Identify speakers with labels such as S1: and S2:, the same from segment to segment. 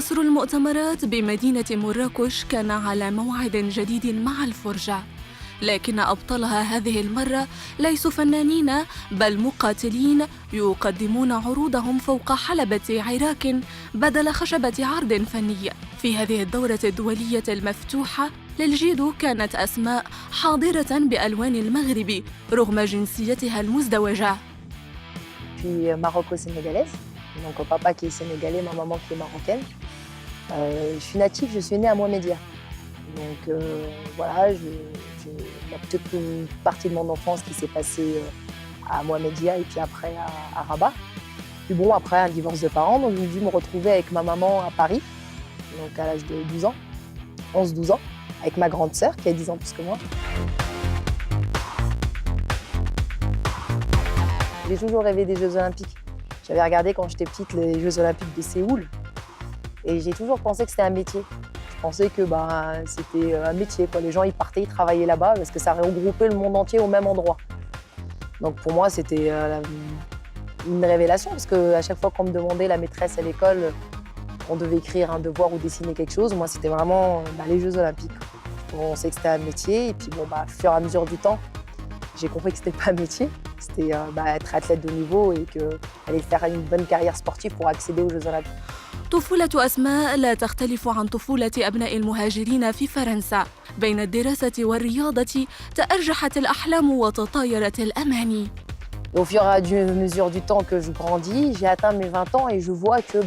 S1: قصر المؤتمرات بمدينة مراكش كان على موعد جديد مع الفرجة، لكن أبطالها هذه المرة ليسوا فنانين بل مقاتلين يقدمون عروضهم فوق حلبة عراك بدل خشبة عرض فني. في هذه الدورة الدولية المفتوحة للجيدو كانت أسماء حاضرة بألوان المغرب رغم جنسيتها المزدوجة.
S2: Je suis maroco-sénégalaise, donc papa qui est sénégalais, ma maman qui est marocaine. Je suis native, je suis née à Mohamedia. Donc voilà, la petite partie de mon enfance qui s'est passée à Mohamedia et puis après à Rabat. Puis bon, après un divorce de parents, donc j'ai dû me retrouver avec ma maman à Paris, donc à l'âge de 12 ans, 11-12 ans, avec ma grande sœur qui a 10 ans plus que moi. J'ai toujours rêvé des Jeux Olympiques. J'avais regardé quand j'étais petite les Jeux Olympiques de Séoul et j'ai toujours pensé que c'était un métier. Je pensais que c'était un métier, quoi. Les gens ils partaient, ils travaillaient là-bas parce que ça regroupait le monde entier au même endroit. Donc pour moi c'était une révélation parce qu'à chaque fois qu'on me demandait, la maîtresse à l'école, on devait écrire un devoir ou dessiner quelque chose. Moi c'était vraiment les Jeux Olympiques. On sait que c'était un métier et puis bon, au fur et à mesure du temps, j'ai compris que c'était pas un métier. C'était être athlète de niveau et aller faire une bonne carrière sportive pour accéder aux Jeux Olympiques.
S1: طفولة أسماء لا تختلف عن طفولة أبناء المهاجرين في فرنسا. بين الدراسة والرياضة تأرجحت الأحلام وتطايرت الأماني.
S2: Au fur et à mesure du temps que je grandis, j'ai atteint mes 20 ans et je vois que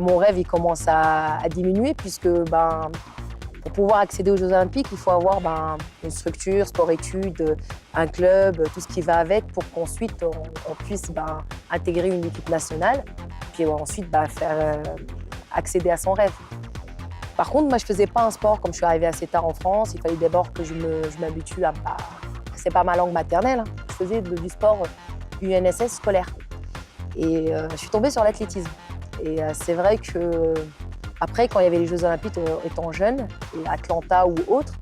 S2: mon rêve il commence à diminuer puisque pour pouvoir accéder aux Jeux Olympiques, il faut avoir une structure, sport-études, un club, tout ce qui va avec pour qu'ensuite on puisse intégrer une équipe nationale puis ensuite faire accéder à son rêve. Par contre, moi je ne faisais pas un sport comme je suis arrivée assez tard en France. Il fallait d'abord que je m'habitue à... c'est pas ma langue maternelle, hein. Je faisais du sport UNSS scolaire. Et je suis tombée sur l'athlétisme. Et c'est vrai que après, quand il y avait les Jeux Olympiques étant jeune, et Atlanta ou autre,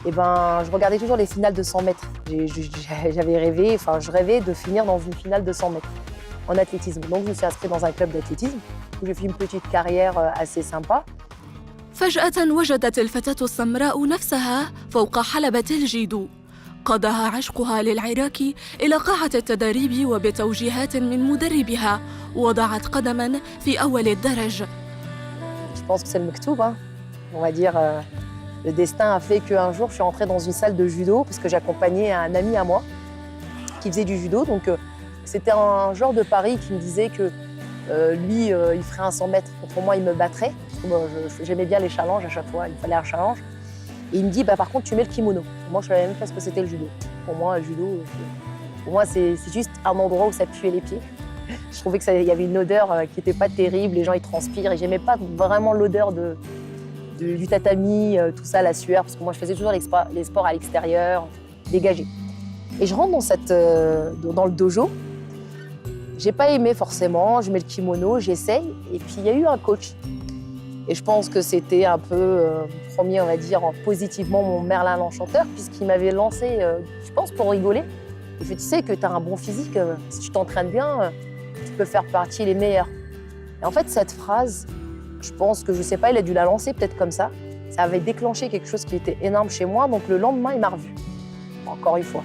S2: je regardais toujours les finales de 100 mètres. J'avais rêvé, je rêvais de finir dans une finale de 100 mètres en athlétisme. Donc je me suis inscrite dans un club d'athlétisme où j'ai fait une petite carrière assez sympa.
S1: فجأة وجدت الفتاة السمراء نفسها فوق حلبة الجيدو. قادها عشقها للعراك إلى قاعة التدريب وبتوجيهات من مدربها وضعت قدما في أول الدرج.
S2: Je pense que c'est le mektoub, hein. On va dire, le destin a fait qu'un jour, je suis entrée dans une salle de judo parce que j'accompagnais un ami à moi qui faisait du judo. Donc, c'était un genre de pari qui me disait que lui, il ferait un 100 mètres. Contre moi, il me battrait. J'aimais bien les challenges à chaque fois, il fallait un challenge. Et il me dit, par contre, tu mets le kimono. Moi, je ne savais même pas ce que c'était le judo. Pour moi, le judo, c'est juste un endroit où ça puait les pieds. Je trouvais qu'il y avait une odeur qui n'était pas terrible, les gens ils transpirent et j'aimais pas vraiment l'odeur du tatami, tout ça, la sueur, parce que moi je faisais toujours les sports à l'extérieur, dégagés. Et je rentre dans le dojo, j'ai pas aimé forcément, je mets le kimono, j'essaye, et puis il y a eu un coach. Et je pense que c'était un peu premier, on va dire, positivement mon Merlin l'Enchanteur, puisqu'il m'avait lancé, je pense, pour rigoler. Il fait, tu sais que tu as un bon physique, si tu t'entraînes bien, tu peux faire partie les meilleurs. Et en fait, cette phrase, je pense que, je sais pas, il a dû la lancer peut-être comme ça. Ça avait déclenché quelque chose qui était énorme chez moi. Donc le lendemain, il m'a revu. Encore une fois.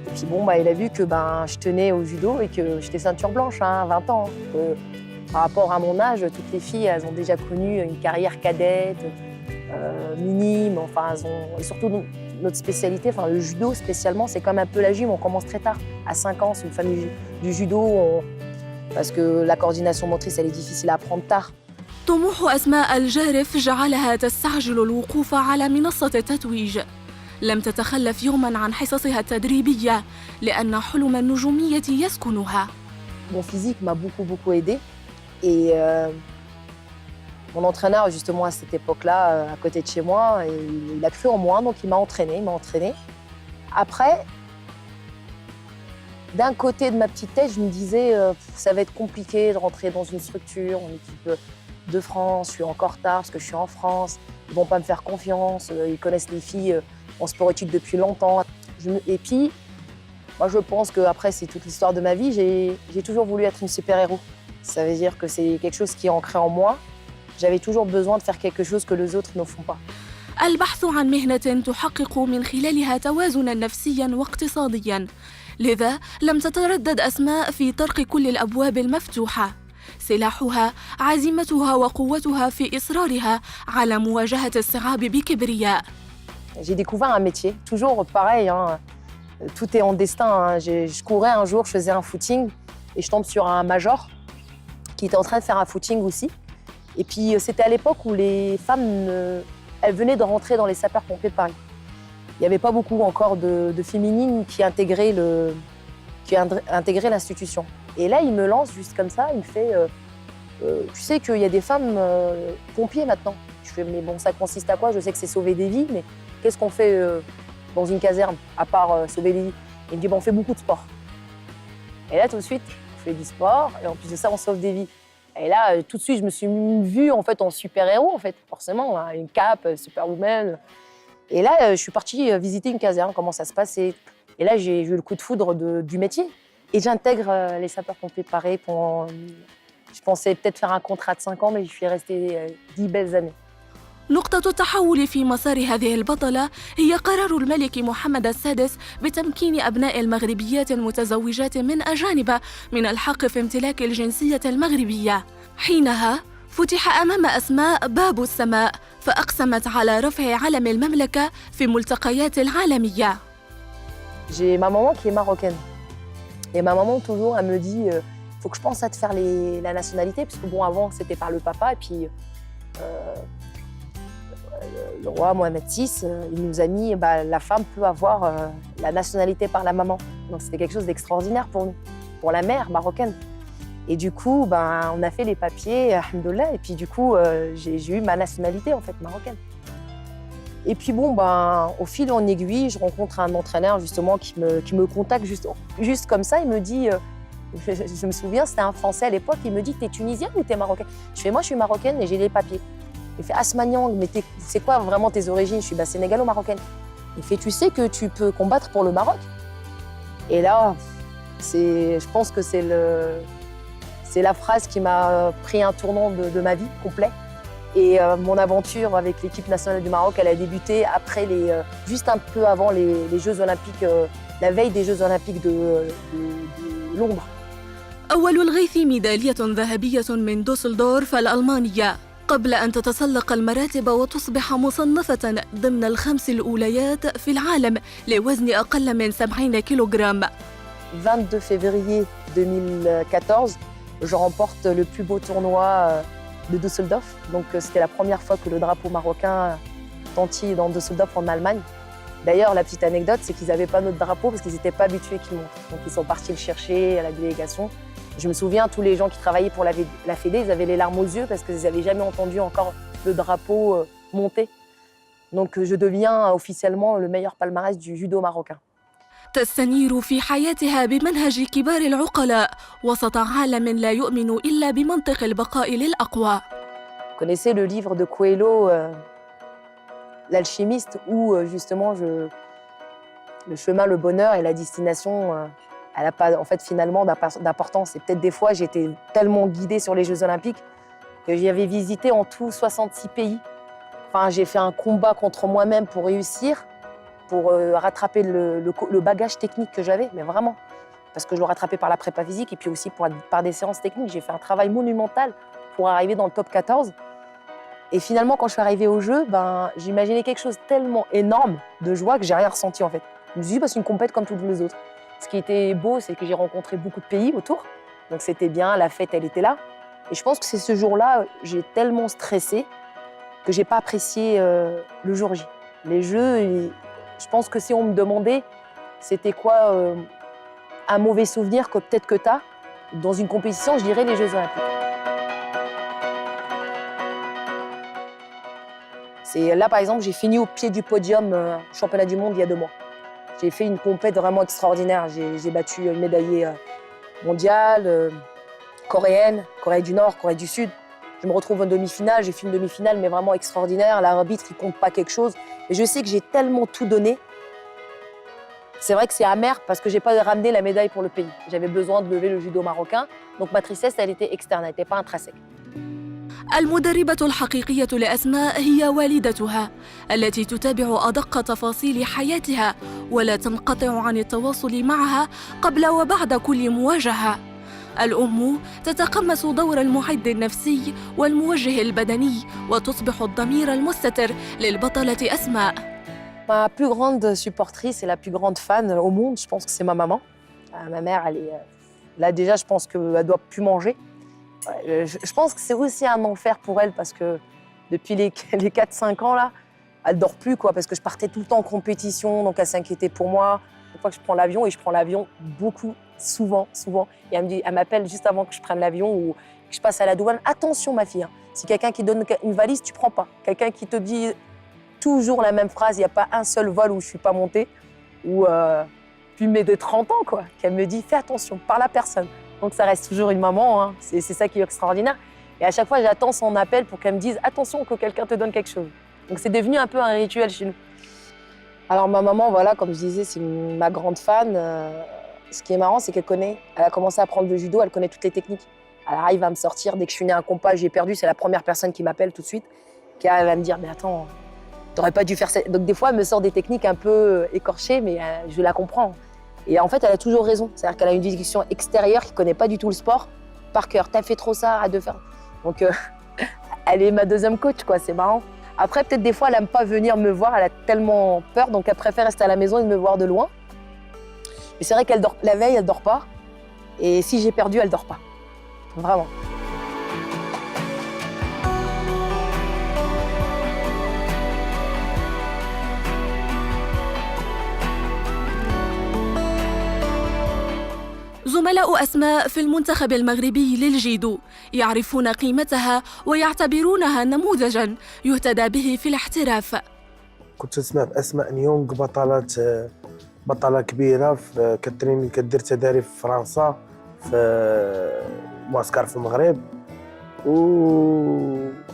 S2: Et puis bon, il a vu que je tenais au judo et que j'étais ceinture blanche, 20 ans. Par rapport à mon âge, toutes les filles, elles ont déjà connu une carrière cadette, minime. Et surtout, notre spécialité, le judo spécialement, c'est comme un peu la gym. On commence très tard, à 5 ans, c'est une famille du judo, parce que la coordination motrice, elle est difficile à apprendre tard.
S1: طموح أسماء الجارف جعلها تستعجل الوقوف على منصة التتويج. لم تتخلف يوماً عن حصصها التدريبية لأن حلم النجومية يسكنها.
S2: Mon physique m'a beaucoup aidée. Et mon entraîneur, justement, à cette époque-là, à côté de chez moi, il a cru en moi, donc il m'a entraînée. Après, d'un côté de ma petite tête, je me disais ça va être compliqué de rentrer dans une structure, en équipe de France, je suis encore tard parce que je suis en France, ils vont pas me faire confiance, ils connaissent les filles en sport-études depuis longtemps. Et puis, moi je pense qu'après, c'est toute l'histoire de ma vie, j'ai toujours voulu être une super-héros. Ça veut dire que c'est quelque chose qui est ancré en moi. J'avais toujours besoin de faire quelque chose que les autres ne font pas.
S1: البحث عن مهنة تحقق من خلالها توازناً نفسياً واقتصادياً. لذا لم تتردد أسماء في طرق كل الأبواب المفتوحة. سلاحها عزيمتها وقوتها في إصرارها على مواجهة الصعاب بكبرياء.
S2: J'ai découvert un métier, toujours pareil, hein. Tout est en destin, hein. Je courais un jour, je faisais un footing et je tombe sur un major qui était en train de faire un footing aussi. Et puis c'était à l'époque où les femmes, elles venaient de rentrer dans les sapeurs-pompiers de Paris. Il n'y avait pas beaucoup encore de féminines qui intégraient l'institution. Et là, il me lance juste comme ça, il me fait tu sais qu'il y a des femmes pompiers maintenant. Je fais mais bon, ça consiste à quoi? Je sais que c'est sauver des vies, mais qu'est-ce qu'on fait dans une caserne à part sauver des vies? Il me dit bon, on fait beaucoup de sport. Et là, tout de suite, on fait du sport et en plus de ça, on sauve des vies. Et là, tout de suite, je me suis vue en fait en super-héros, en fait, forcément, hein, une cape, superwoman. Et là, je suis partie visiter une caserne, comment ça se passait. Et là, j'ai eu le coup de foudre du métier. Et j'intègre les sapeurs-pompiers de Paris pendant... Je pensais peut-être faire un contrat de 5 ans, mais je suis restée 10 belles années.
S1: نقطة التحول في مسار هذه البطلة هي قرار الملك محمد السادس بتمكين أبناء المغربيات المتزوجات من أجانب من الحق في امتلاك الجنسية المغربية. حينها فتح أمام أسماء باب السماء فأقسمت على رفع علم المملكة في ملتقيات العالمية.
S2: J'ai ma maman qui est marocaine. Et ma maman, toujours, elle me dit faut que je pense à te faire la nationalité, parce que bon, avant, c'était par le papa, et puis le roi Mohamed VI, il nous a mis, la femme peut avoir la nationalité par la maman. Donc c'était quelque chose d'extraordinaire pour nous, pour la mère marocaine. Et du coup, on a fait les papiers, alhamdoulilah, et puis du coup, j'ai eu ma nationalité, en fait, marocaine. Et puis bon, au fil en aiguille, je rencontre un entraîneur, justement, qui me contacte juste comme ça. Il me dit, je me souviens, c'était un Français à l'époque, il me dit, t'es tunisienne ou t'es marocaine? Je fais, moi, je suis marocaine et j'ai les papiers. Il fait, Asmaniang, mais c'est quoi vraiment tes origines? Je suis sénégalo-marocaine. Il fait, tu sais que tu peux combattre pour le Maroc? Et là, je pense que c'est la phrase qui m'a pris un tournant de ma vie complet. Et mon aventure avec l'équipe nationale du Maroc, elle a débuté après juste un peu avant les Jeux Olympiques, la veille des Jeux Olympiques de Londres.
S1: أول الغيث ميدالية ذهبية من دوسلدورف الألمانية قبل أن تتسلق المراتب وتصبح مصنفة ضمن الخمس الأوليات في العالم لوزن أقل من 70 كيلوغرام.
S2: 22 février 2014, je remporte le plus beau tournoi de Düsseldorf. Donc c'était la première fois que le drapeau marocain tentille dans Düsseldorf en Allemagne. D'ailleurs, la petite anecdote, c'est qu'ils n'avaient pas notre drapeau parce qu'ils n'étaient pas habitués qu'il monte. Donc ils sont partis le chercher à la délégation. Je me souviens, tous les gens qui travaillaient pour la Fédé, ils avaient les larmes aux yeux parce qu'ils n'avaient jamais entendu encore le drapeau monter. Donc je deviens officiellement le meilleur palmarès du judo marocain.
S1: تستنير في حياتها بمنهج كبار العقلاء وسط عالم لا يؤمن إلا بمنطق البقاء للأقوى.
S2: Vous connaissez le livre de Coelho, L'alchimiste, où justement le chemin, le bonheur et la destination, elle n'a pas en fait finalement d'importance. Et peut-être des fois, j'étais tellement guidée sur les Jeux Olympiques que j'y avais visité en tout 66 pays. Enfin, j'ai fait un combat contre moi-même pour réussir, pour rattraper le bagage technique que j'avais, mais vraiment. Parce que je le rattrapais par la prépa physique et puis aussi par des séances techniques. J'ai fait un travail monumental pour arriver dans le top 14. Et finalement, quand je suis arrivée au jeu, j'imaginais quelque chose tellement énorme de joie que j'ai rien ressenti en fait. Je me suis dit, c'est une compète comme toutes les autres. Ce qui était beau, c'est que j'ai rencontré beaucoup de pays autour. Donc c'était bien, la fête, elle était là. Et je pense que c'est ce jour-là, j'ai tellement stressé que j'ai pas apprécié le jour J. Les jeux, je pense que si on me demandait c'était quoi un mauvais souvenir que peut-être que tu as dans une compétition, je dirais les Jeux Olympiques. Là, par exemple, j'ai fini au pied du podium championnat du monde il y a 2 mois. J'ai fait une compète vraiment extraordinaire. J'ai battu une médaillée mondiale, coréenne, Corée du Nord, Corée du Sud. Je me retrouve en demi-finale, j'ai fait une demi-finale, mais vraiment extraordinaire. L'arbitre, il compte pas quelque chose. Et je sais que j'ai tellement tout donné C'est vrai que c'est amer parce que j'ai pas ramené la médaille pour le pays. J'avais besoin de lever le judo marocain. Donc ma tristesse, elle était externe, elle n'était pas intrinsèque.
S1: المدربة الحقيقية لأسماء هي والدتها التي تتابع أدق تفاصيل حياتها ولا تنقطع عن التواصل معها قبل وبعد كل مواجهة. الأم تتقمص دور المعد النفسي والموجه البدني وتصبح الضمير المستتر للبطلة أسماء.
S2: Ma plus grande supportrice et la plus grande fan au monde, je pense que c'est ma maman. Ma mère, elle est là déjà, je pense qu'elle doit plus manger. Je pense que c'est aussi un enfer pour elle parce que depuis les 4-5 ans, là, elle dort plus, quoi, parce que je partais tout le temps en compétition, donc elle s'inquiétait pour moi. Une fois que je prends l'avion, et je prends l'avion beaucoup, souvent, et elle m'appelle juste avant que je prenne l'avion ou que je passe à la douane. Attention, ma fille, hein, si quelqu'un qui donne une valise, tu prends pas. Quelqu'un qui te dit toujours la même phrase, il n'y a pas un seul vol où je suis pas montée, ou plus de 30 ans, quoi, qu'elle me dit fais attention, parle à personne. Donc ça reste toujours une maman, hein. C'est ça qui est extraordinaire. Et à chaque fois, j'attends son appel pour qu'elle me dise attention que quelqu'un te donne quelque chose. Donc c'est devenu un peu un rituel chez nous. Alors ma maman, voilà, comme je disais, c'est ma grande fan. Ce qui est marrant, c'est elle a commencé à apprendre le judo, elle connaît toutes les techniques. Elle arrive à me sortir, dès que je suis née un compas, j'ai perdu, c'est la première personne qui m'appelle tout de suite, qui arrive à me dire mais attends, t'aurais pas dû faire ça. Donc des fois, elle me sort des techniques un peu écorchées, mais je la comprends. Et en fait, elle a toujours raison. C'est-à-dire qu'elle a une discussion extérieure qui ne connaît pas du tout le sport par cœur. T'as fait trop ça, arrête de faire. Donc, elle est ma deuxième coach, quoi. C'est marrant. Après, peut-être des fois, elle n'aime pas venir me voir. Elle a tellement peur, donc elle préfère rester à la maison et me voir de loin. Mais c'est vrai qu'elle dort. La veille, elle dort pas. Et si j'ai perdu, elle dort pas. Vraiment.
S1: زملاء أسماء في المنتخب المغربي للجيدو يعرفون قيمتها ويعتبرونها نموذجاً يهتدى به في الاحتراف.
S3: كنت تسمع بأسماء نيونغ بطلة كبيرة كدير تدريب في فرنسا في معسكر في المغرب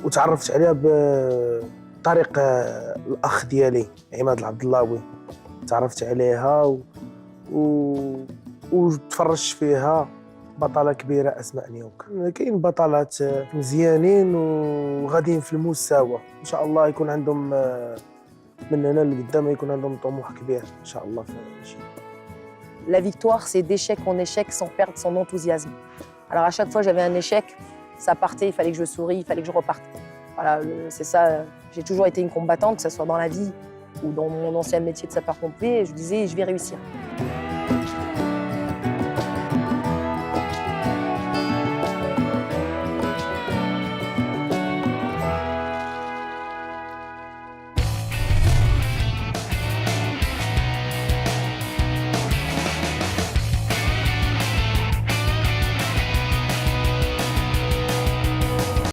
S3: وتعرفت عليها بطريق الأخ ديالي عماد العبداللاوي. تعرفت عليها وتفرجت فيها. بطلة كبيرة أسماء نيونغ. كاين بطلات مزيانين وغاديين في المستوى إن شاء الله يكون عندهم من هنا لقدام يكون عندهم طموح كبير إن شاء الله في الجيل.
S2: La victoire, c'est d'échec en échec sans perdre son enthousiasme. Alors à chaque fois, j'avais un échec, ça partait, il fallait que je sourie, il fallait que je reparte. Voilà, c'est ça. J'ai toujours été une combattante, que ce soit dans la vie ou dans mon ancien métier de sapeur-pompier. Je disais, je vais réussir.